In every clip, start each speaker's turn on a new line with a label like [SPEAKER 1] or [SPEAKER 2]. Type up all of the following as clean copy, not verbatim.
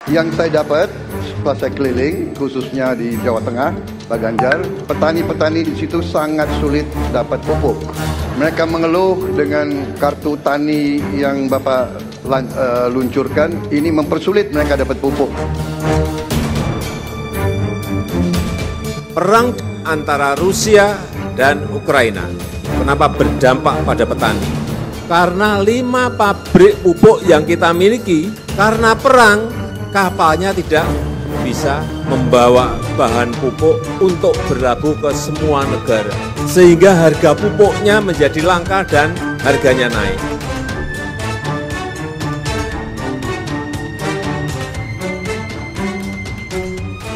[SPEAKER 1] Yang saya dapat setelah saya keliling, khususnya di Jawa Tengah, Pak Ganjar, petani-petani di situ sangat sulit dapat pupuk. Mereka mengeluh dengan kartu tani yang Bapak luncurkan, ini mempersulit mereka dapat pupuk.
[SPEAKER 2] Perang antara Rusia dan Ukraina, kenapa berdampak pada petani? Karena 5 pabrik pupuk yang kita miliki, karena perang, kapalnya tidak bisa membawa bahan pupuk untuk berlabuh ke semua negara. Sehingga harga pupuknya menjadi langka dan harganya naik.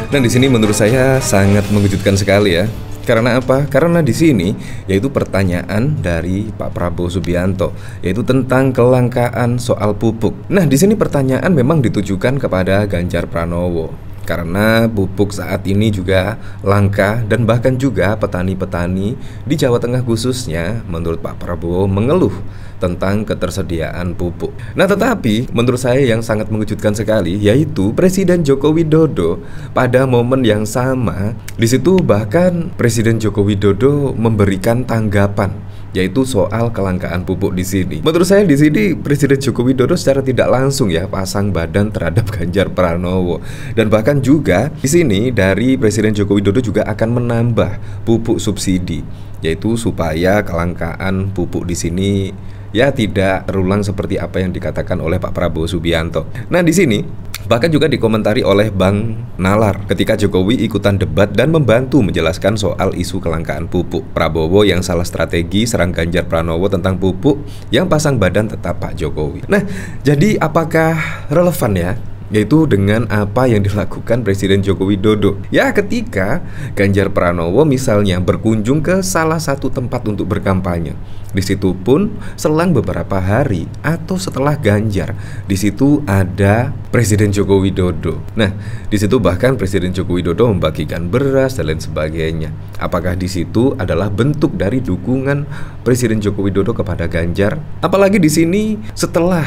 [SPEAKER 3] Dan di sini menurut saya sangat mengejutkan sekali ya. Karena apa? Karena di sini yaitu pertanyaan dari Pak Prabowo Subianto, yaitu tentang kelangkaan soal pupuk. Nah, di sini pertanyaan memang ditujukan kepada Ganjar Pranowo. Karena pupuk saat ini juga langka dan bahkan juga petani-petani di Jawa Tengah khususnya menurut Pak Prabowo mengeluh tentang ketersediaan pupuk. Nah, tetapi menurut saya yang sangat mengejutkan sekali yaitu Presiden Joko Widodo pada momen yang sama di situ bahkan Presiden Joko Widodo memberikan tanggapan yaitu soal kelangkaan pupuk di sini. Menurut saya di sini Presiden Joko Widodo secara tidak langsung ya pasang badan terhadap Ganjar Pranowo. Dan bahkan juga di sini dari Presiden Joko Widodo juga akan menambah pupuk subsidi, yaitu supaya kelangkaan pupuk di sini ya tidak terulang seperti apa yang dikatakan oleh Pak Prabowo Subianto. Nah, di sini bahkan juga dikomentari oleh Bang Nalar ketika Jokowi ikutan debat dan membantu menjelaskan soal isu kelangkaan pupuk. Prabowo yang salah strategi serang Ganjar Pranowo tentang pupuk, yang pasang badan tetap Pak Jokowi. Nah, jadi apakah relevan ya? Yaitu dengan apa yang dilakukan Presiden Joko Widodo. Ya, ketika Ganjar Pranowo misalnya berkunjung ke salah satu tempat untuk berkampanye. Di situ pun selang beberapa hari atau setelah Ganjar, di situ ada Presiden Joko Widodo. Nah, di situ bahkan Presiden Joko Widodo membagikan beras dan lain sebagainya. Apakah di situ adalah bentuk dari dukungan Presiden Joko Widodo kepada Ganjar? Apalagi di sini setelah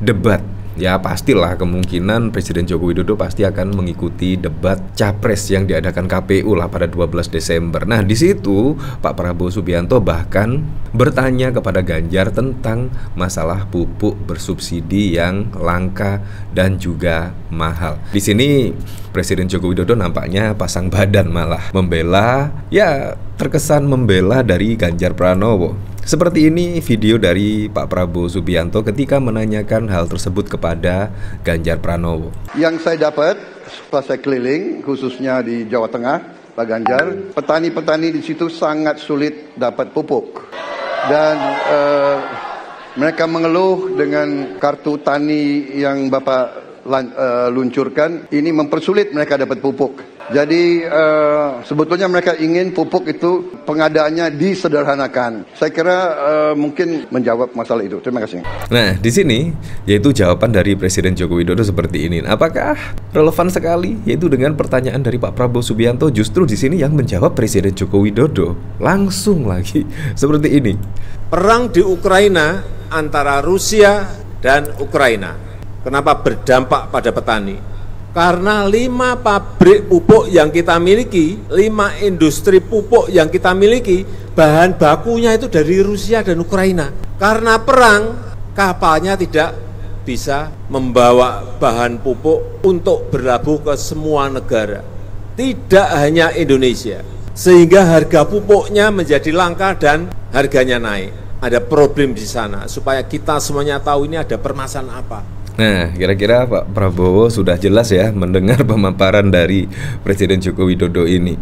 [SPEAKER 3] debat, ya pastilah kemungkinan Presiden Joko Widodo pasti akan mengikuti debat Capres yang diadakan KPU lah pada 12 Desember. Nah, di situ Pak Prabowo Subianto bahkan bertanya kepada Ganjar tentang masalah pupuk bersubsidi yang langka dan juga mahal. Di sini Presiden Joko Widodo nampaknya pasang badan malah membela, ya terkesan membela dari Ganjar Pranowo. Seperti ini video dari Pak Prabowo Subianto ketika menanyakan hal tersebut kepada Ganjar Pranowo.
[SPEAKER 1] Yang saya dapat setelah saya keliling, khususnya di Jawa Tengah, Pak Ganjar, petani-petani di situ sangat sulit dapat pupuk. Dan mereka mengeluh dengan kartu tani yang Bapak luncurkan, ini mempersulit mereka dapat pupuk. Jadi sebetulnya mereka ingin pupuk itu pengadaannya disederhanakan. Saya kira mungkin menjawab masalah itu. Terima kasih.
[SPEAKER 3] Nah, di sini yaitu jawaban dari Presiden Joko Widodo seperti ini. Apakah relevan sekali? Yaitu dengan pertanyaan dari Pak Prabowo Subianto, justru di sini yang menjawab Presiden Joko Widodo langsung lagi seperti ini.
[SPEAKER 2] Perang di Ukraina antara Rusia dan Ukraina, kenapa berdampak pada petani? Karena 5 pabrik pupuk yang kita miliki, 5 industri pupuk yang kita miliki, bahan bakunya itu dari Rusia dan Ukraina. Karena perang, kapalnya tidak bisa membawa bahan pupuk untuk berlabuh ke semua negara. Tidak hanya Indonesia. Sehingga harga pupuknya menjadi langka dan harganya naik. Ada problem di sana, supaya kita semuanya tahu ini ada permasalahan apa.
[SPEAKER 3] Nah, kira-kira Pak Prabowo sudah jelas ya mendengar pemaparan dari Presiden Joko Widodo ini.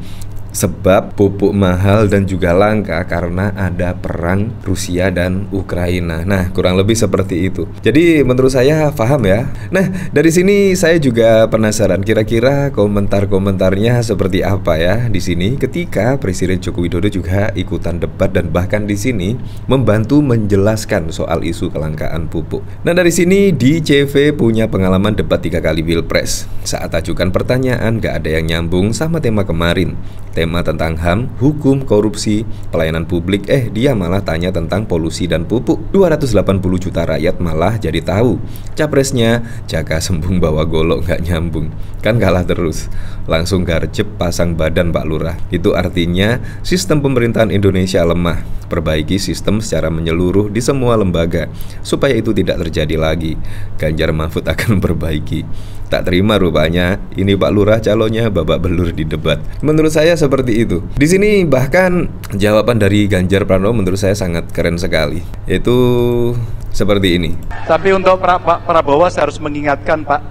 [SPEAKER 3] Sebab pupuk mahal dan juga langka karena ada perang Rusia dan Ukraina. Nah, kurang lebih seperti itu. Jadi menurut saya paham ya. Nah, dari sini saya juga penasaran kira-kira komentar-komentarnya seperti apa ya di sini ketika Presiden Joko Widodo juga ikutan debat dan bahkan di sini membantu menjelaskan soal isu kelangkaan pupuk. Nah, dari sini DJV punya pengalaman debat 3 kali Pilpres. Saat ajukan pertanyaan gak ada yang nyambung sama tema kemarin. tema tentang HAM, hukum, korupsi, pelayanan publik, dia malah tanya tentang polusi dan pupuk. 280 juta rakyat malah jadi tahu. Capresnya Jaka Sembung bawa golok nggak nyambung. Kan kalah terus. Langsung garcep pasang badan Pak Lurah. Itu artinya sistem pemerintahan Indonesia lemah. Perbaiki sistem secara menyeluruh di semua lembaga supaya itu tidak terjadi lagi. Ganjar Mahfud akan perbaiki. Tak terima rupanya, ini Pak Lurah calonnya babak belur di debat. Menurut saya seperti itu. Di sini bahkan jawaban dari Ganjar Pranowo menurut saya sangat keren sekali. Itu seperti ini.
[SPEAKER 4] Tapi untuk Pak Prabowo saya harus mengingatkan Pak,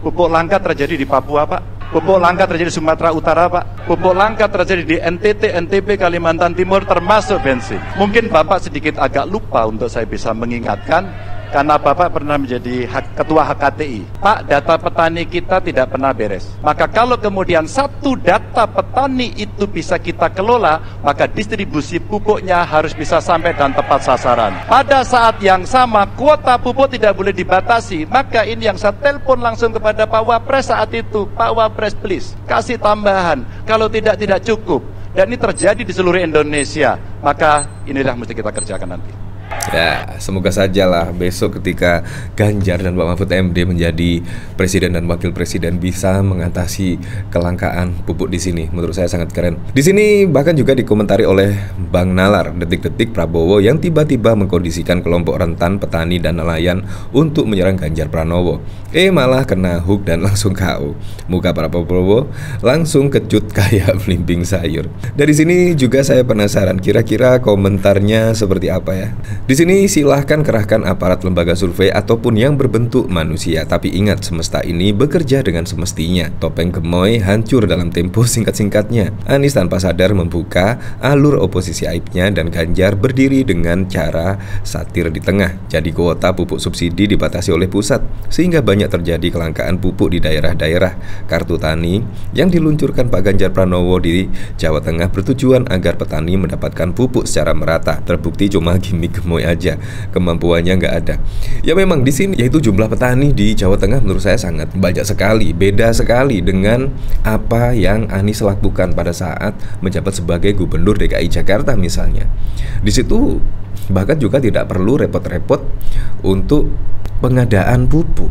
[SPEAKER 4] pupuk langka terjadi di Papua Pak, pupuk langka terjadi di Sumatera Utara Pak, pupuk langka terjadi di NTT, NTB, Kalimantan Timur termasuk bensin. Mungkin Bapak sedikit agak lupa untuk saya bisa mengingatkan, karena Bapak pernah menjadi ketua HKTI. Pak, data petani kita tidak pernah beres. Maka kalau kemudian satu data petani itu bisa kita kelola, maka distribusi pupuknya harus bisa sampai dan tepat sasaran. Pada saat yang sama, kuota pupuk tidak boleh dibatasi. Maka ini yang saya telepon langsung kepada Pak Wapres saat itu. Pak Wapres, please, kasih tambahan. Kalau tidak cukup. Dan ini terjadi di seluruh Indonesia. Maka inilah mesti kita kerjakan nanti.
[SPEAKER 3] Ya, semoga sajalah besok ketika Ganjar dan Pak Mahfud MD menjadi presiden dan wakil presiden bisa mengatasi kelangkaan pupuk di sini. Menurut saya sangat keren. Di sini bahkan juga dikomentari oleh Bang Nalar, detik-detik Prabowo yang tiba-tiba mengkondisikan kelompok rentan petani dan nelayan untuk menyerang Ganjar Pranowo. Malah kena hook dan langsung KO. Muka para Prabowo langsung kecut kayak belimbing sayur. Dari sini juga saya penasaran kira-kira komentarnya seperti apa ya. Di sini silahkan kerahkan aparat lembaga survei ataupun yang berbentuk manusia. Tapi ingat, semesta ini bekerja dengan semestinya. Topeng gemoy hancur dalam tempo singkat-singkatnya. Anies tanpa sadar membuka alur oposisi aibnya dan Ganjar berdiri dengan cara satir di tengah. Jadi kuota pupuk subsidi dibatasi oleh pusat sehingga banyak terjadi kelangkaan pupuk di daerah-daerah. Kartu tani yang diluncurkan Pak Ganjar Pranowo di Jawa Tengah bertujuan agar petani mendapatkan pupuk secara merata. Terbukti cuma gimmick gemoy aja, kemampuannya nggak ada. Ya memang di sini yaitu jumlah petani di Jawa Tengah menurut saya sangat banyak sekali, beda sekali dengan apa yang Anies lakukan pada saat menjabat sebagai Gubernur DKI Jakarta misalnya. Di situ bahkan juga tidak perlu repot-repot untuk pengadaan pupuk.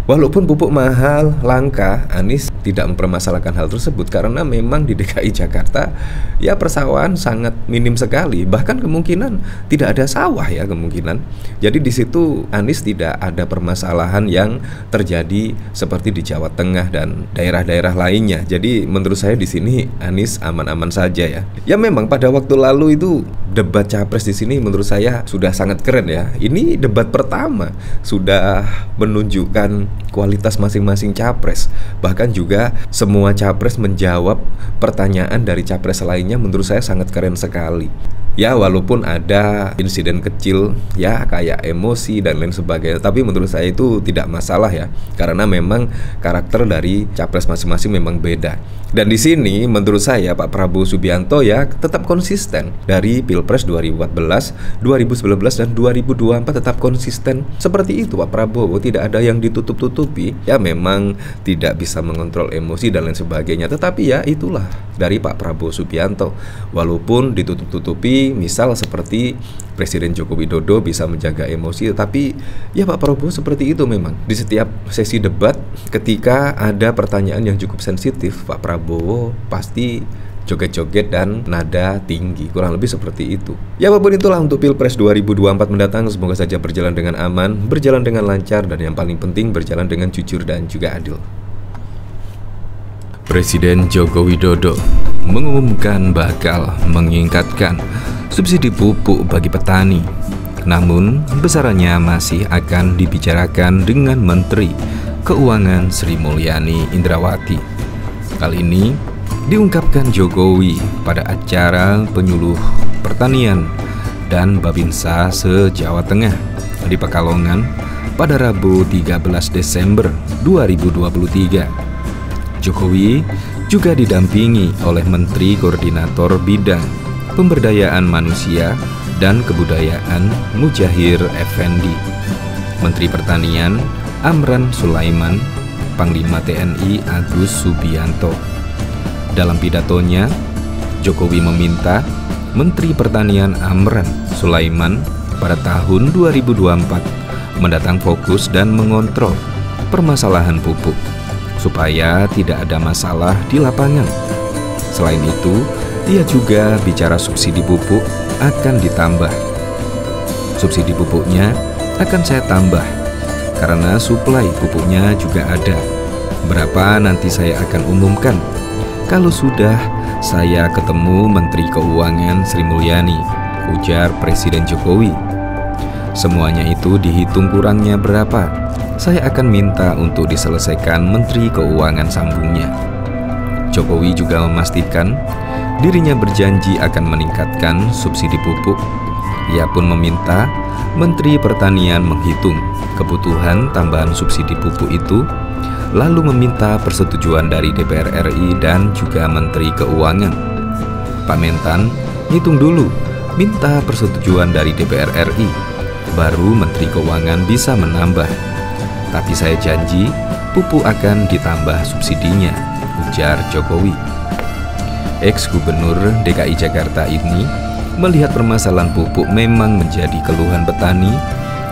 [SPEAKER 3] Walaupun pupuk mahal, langka, Anies tidak mempermasalahkan hal tersebut karena memang di DKI Jakarta ya persawahan sangat minim sekali, bahkan kemungkinan tidak ada sawah ya kemungkinan. Jadi di situ Anies tidak ada permasalahan yang terjadi seperti di Jawa Tengah dan daerah-daerah lainnya. Jadi menurut saya di sini Anies aman-aman saja ya. Ya memang pada waktu lalu itu debat capres di sini menurut saya sudah sangat keren ya. Ini debat pertama sudah menunjukkan kualitas masing-masing capres. Bahkan juga semua capres menjawab pertanyaan dari capres lainnya menurut saya sangat keren sekali. Ya walaupun ada insiden kecil ya kayak emosi dan lain sebagainya, tapi menurut saya itu tidak masalah ya, karena memang karakter dari capres masing-masing memang beda. Dan di sini menurut saya Pak Prabowo Subianto ya tetap konsisten dari Pilpres 2014, 2019 dan 2024 tetap konsisten seperti itu Pak Prabowo, tidak ada yang ditutup-tutupi. Ya memang tidak bisa mengontrol emosi dan lain sebagainya, tetapi ya itulah dari Pak Prabowo Subianto. Walaupun ditutup-tutupi misal seperti Presiden Joko Widodo bisa menjaga emosi, tapi ya Pak Prabowo seperti itu memang. Di setiap sesi debat ketika ada pertanyaan yang cukup sensitif, Pak Prabowo pasti joget-joget dan nada tinggi, kurang lebih seperti itu. Ya apapun itulah untuk Pilpres 2024 mendatang, semoga saja berjalan dengan aman, berjalan dengan lancar, dan yang paling penting berjalan dengan jujur dan juga adil.
[SPEAKER 5] Presiden Joko Widodo mengumumkan bakal meningkatkan subsidi pupuk bagi petani. Namun, besarannya masih akan dibicarakan dengan Menteri Keuangan Sri Mulyani Indrawati. Hal ini diungkapkan Jokowi pada acara penyuluh pertanian dan Babinsa se-Jawa Tengah di Pekalongan pada Rabu 13 Desember 2023. Jokowi juga didampingi oleh Menteri Koordinator Bidang Pemberdayaan Manusia dan Kebudayaan Mujahir Effendi, Menteri Pertanian Amran Sulaiman, Panglima TNI Agus Subianto. Dalam pidatonya, Jokowi meminta Menteri Pertanian Amran Sulaiman pada tahun 2024 mendatang fokus dan mengontrol permasalahan pupuk supaya tidak ada masalah di lapangan. Selain itu, ia juga bicara subsidi pupuk akan ditambah. Subsidi pupuknya akan saya tambah karena suplai pupuknya juga ada. Berapa nanti saya akan umumkan kalau sudah saya ketemu Menteri Keuangan Sri Mulyani, ujar Presiden Jokowi. Semuanya itu dihitung kurangnya berapa, saya akan minta untuk diselesaikan Menteri Keuangan, sambungnya. Jokowi juga memastikan dirinya berjanji akan meningkatkan subsidi pupuk. Ia pun meminta Menteri Pertanian menghitung kebutuhan tambahan subsidi pupuk itu, lalu meminta persetujuan dari DPR RI dan juga Menteri Keuangan. Pak Mentan, hitung dulu, minta persetujuan dari DPR RI, baru Menteri Keuangan bisa menambah. Tapi saya janji pupuk akan ditambah subsidinya, ujar Jokowi. Ex-Gubernur DKI Jakarta ini melihat permasalahan pupuk memang menjadi keluhan petani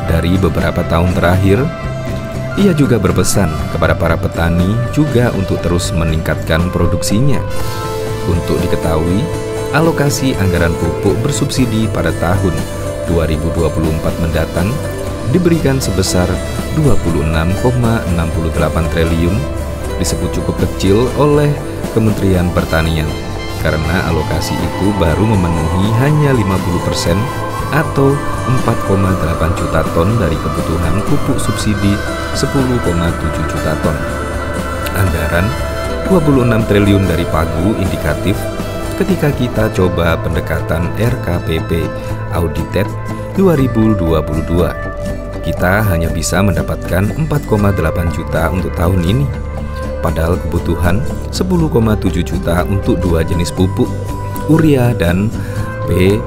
[SPEAKER 5] dari beberapa tahun terakhir. Ia juga berpesan kepada para petani juga untuk terus meningkatkan produksinya. Untuk diketahui, alokasi anggaran pupuk bersubsidi pada tahun 2024 mendatang diberikan sebesar 26,68 triliun, disebut cukup kecil oleh Kementerian Pertanian karena alokasi itu baru memenuhi hanya 50% atau 4,8 juta ton dari kebutuhan pupuk subsidi 10,7 juta ton. Anggaran 26 triliun dari pagu indikatif ketika kita coba pendekatan RKPP Audited 2022. Kita hanya bisa mendapatkan 4,8 juta untuk tahun ini, padahal kebutuhan 10,7 juta untuk dua jenis pupuk, urea dan PKN.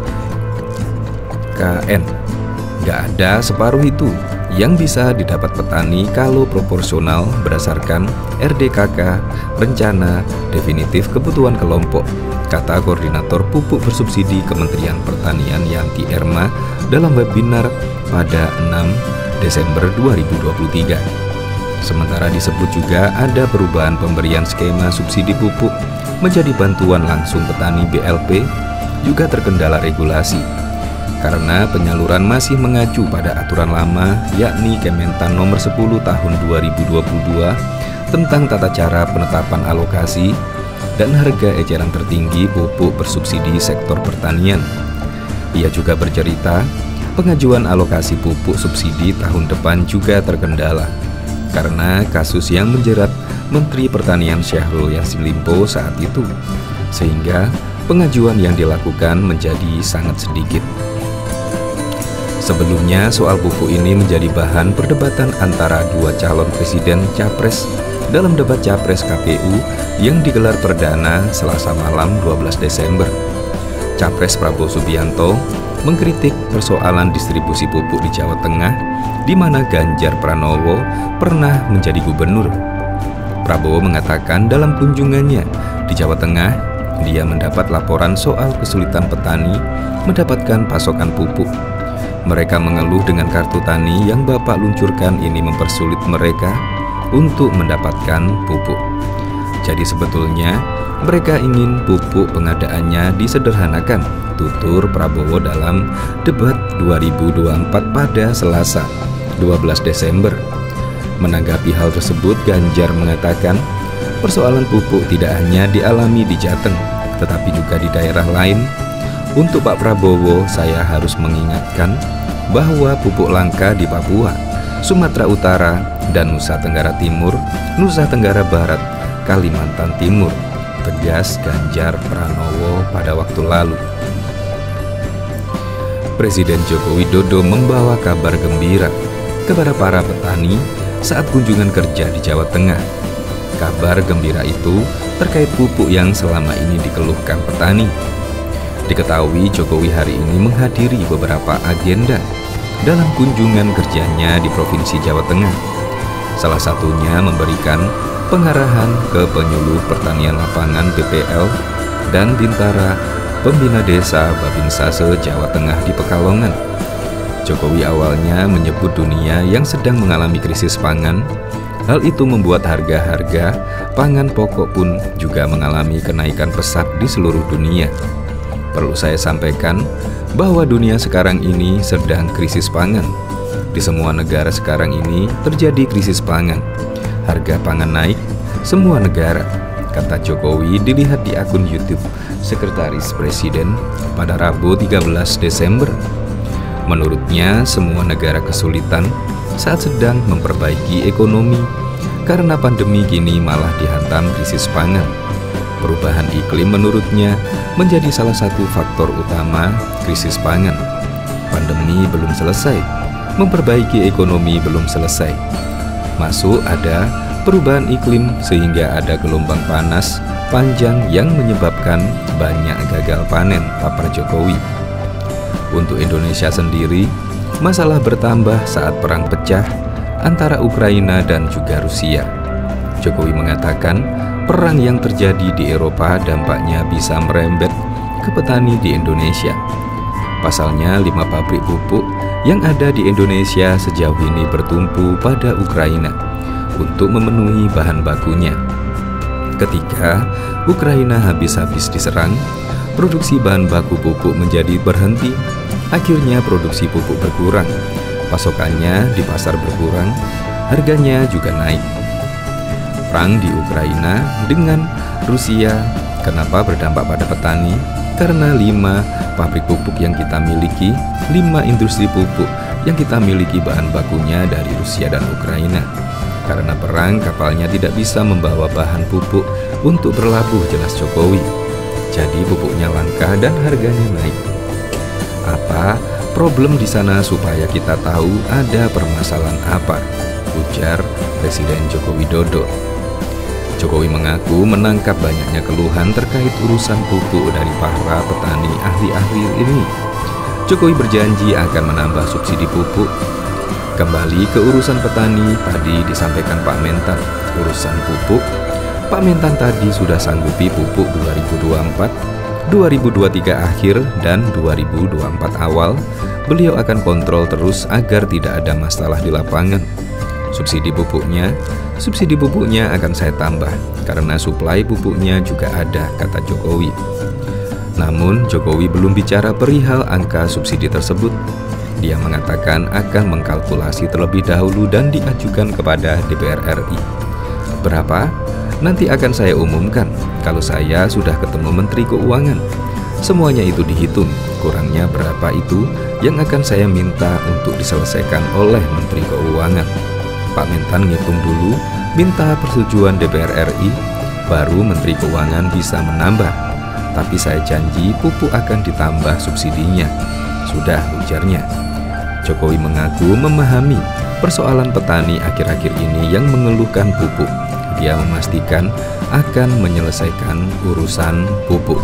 [SPEAKER 5] Nggak ada separuh itu yang bisa didapat petani kalau proporsional berdasarkan RDKK, rencana definitif kebutuhan kelompok, kata Koordinator Pupuk Bersubsidi Kementerian Pertanian Yanti Erma dalam webinar pada 6 Desember 2023. Sementara disebut juga ada perubahan pemberian skema subsidi pupuk menjadi bantuan langsung petani BLP juga terkendala regulasi karena penyaluran masih mengacu pada aturan lama, yakni Kementan nomor 10 tahun 2022 tentang tata cara penetapan alokasi dan harga eceran tertinggi pupuk bersubsidi sektor pertanian. Ia juga bercerita pengajuan alokasi pupuk subsidi tahun depan juga terkendala karena kasus yang menjerat Menteri Pertanian Syahrul Yassin Limpo saat itu, sehingga pengajuan yang dilakukan menjadi sangat sedikit. Sebelumnya soal pupuk ini menjadi bahan perdebatan antara dua calon presiden Capres dalam debat Capres KPU yang digelar perdana Selasa malam 12 Desember. Capres Prabowo Subianto mengkritik persoalan distribusi pupuk di Jawa Tengah, di mana Ganjar Pranowo pernah menjadi gubernur. Prabowo mengatakan dalam kunjungannya di Jawa Tengah, dia mendapat laporan soal kesulitan petani mendapatkan pasokan pupuk. Mereka mengeluh dengan kartu tani yang Bapak luncurkan ini mempersulit mereka untuk mendapatkan pupuk. Jadi sebetulnya mereka ingin pupuk pengadaannya disederhanakan, tutur Prabowo dalam debat 2024 pada Selasa 12 Desember. Menanggapi hal tersebut, Ganjar mengatakan persoalan pupuk tidak hanya dialami di Jateng, tetapi juga di daerah lain. Untuk Pak Prabowo, saya harus mengingatkan bahwa pupuk langka di Papua, Sumatera Utara, dan Nusa Tenggara Timur, Nusa Tenggara Barat, Kalimantan Timur, tegas Ganjar Pranowo pada waktu lalu. Presiden Joko Widodo membawa kabar gembira kepada para petani saat kunjungan kerja di Jawa Tengah. Kabar gembira itu terkait pupuk yang selama ini dikeluhkan petani. Diketahui Jokowi hari ini menghadiri beberapa agenda dalam kunjungan kerjanya di Provinsi Jawa Tengah. Salah satunya memberikan Pengarahan ke Penyuluh Pertanian Lapangan BPL, dan Bintara Pembina Desa Babinsase Jawa Tengah di Pekalongan. Jokowi awalnya menyebut dunia yang sedang mengalami krisis pangan. Hal itu membuat harga-harga pangan pokok pun juga mengalami kenaikan pesat di seluruh dunia. Perlu saya sampaikan bahwa dunia sekarang ini sedang krisis pangan. Di semua negara sekarang ini terjadi krisis pangan. Harga pangan naik semua negara, kata Jokowi dilihat di akun YouTube Sekretaris Presiden pada Rabu 13 Desember. Menurutnya, semua negara kesulitan saat sedang memperbaiki ekonomi karena pandemi kini malah dihantam krisis pangan. Perubahan iklim menurutnya menjadi salah satu faktor utama krisis pangan. Pandemi belum selesai, memperbaiki ekonomi belum selesai. Masuk ada perubahan iklim sehingga ada gelombang panas panjang yang menyebabkan banyak gagal panen, papar Jokowi. Untuk Indonesia sendiri, masalah bertambah saat perang pecah antara Ukraina dan juga Rusia. Jokowi mengatakan perang yang terjadi di Eropa dampaknya bisa merembet ke petani di Indonesia. Pasalnya 5 pabrik pupuk yang ada di Indonesia sejauh ini bertumpu pada Ukraina untuk memenuhi bahan bakunya. Ketika Ukraina habis-habis diserang, produksi bahan baku pupuk menjadi berhenti. Akhirnya produksi pupuk berkurang, pasokannya di pasar berkurang, harganya juga naik. Perang di Ukraina dengan Rusia kenapa berdampak pada petani? Karena 5 pabrik pupuk yang kita miliki, 5 industri pupuk yang kita miliki bahan bakunya dari Rusia dan Ukraina. Karena perang, kapalnya tidak bisa membawa bahan pupuk untuk berlabuh, jelas Jokowi. Jadi pupuknya langka dan harganya naik. Apa problem di sana supaya kita tahu ada permasalahan apa, ujar Presiden Joko Widodo. Jokowi mengaku menangkap banyaknya keluhan terkait urusan pupuk dari para petani ahli-ahli ini. Jokowi berjanji akan menambah subsidi pupuk. Kembali ke urusan petani, tadi disampaikan Pak Mentan. Urusan pupuk, Pak Mentan tadi sudah sanggupi pupuk 2024, 2023 akhir, dan 2024 awal. Beliau akan kontrol terus agar tidak ada masalah di lapangan. Subsidi pupuknya akan saya tambah karena suplai pupuknya juga ada, kata Jokowi. Namun Jokowi belum bicara perihal angka subsidi tersebut. Dia mengatakan akan mengkalkulasi terlebih dahulu dan diajukan kepada DPR RI. Berapa? Nanti akan saya umumkan kalau saya sudah ketemu Menteri Keuangan. Semuanya itu dihitung, kurangnya berapa itu yang akan saya minta untuk diselesaikan oleh Menteri Keuangan. Pak Mentan ngitung dulu, minta persetujuan DPR RI, baru Menteri Keuangan bisa menambah. Tapi saya janji pupuk akan ditambah subsidinya. Sudah, ujarnya. Jokowi mengaku memahami persoalan petani akhir-akhir ini yang mengeluhkan pupuk. Dia memastikan akan menyelesaikan urusan pupuk.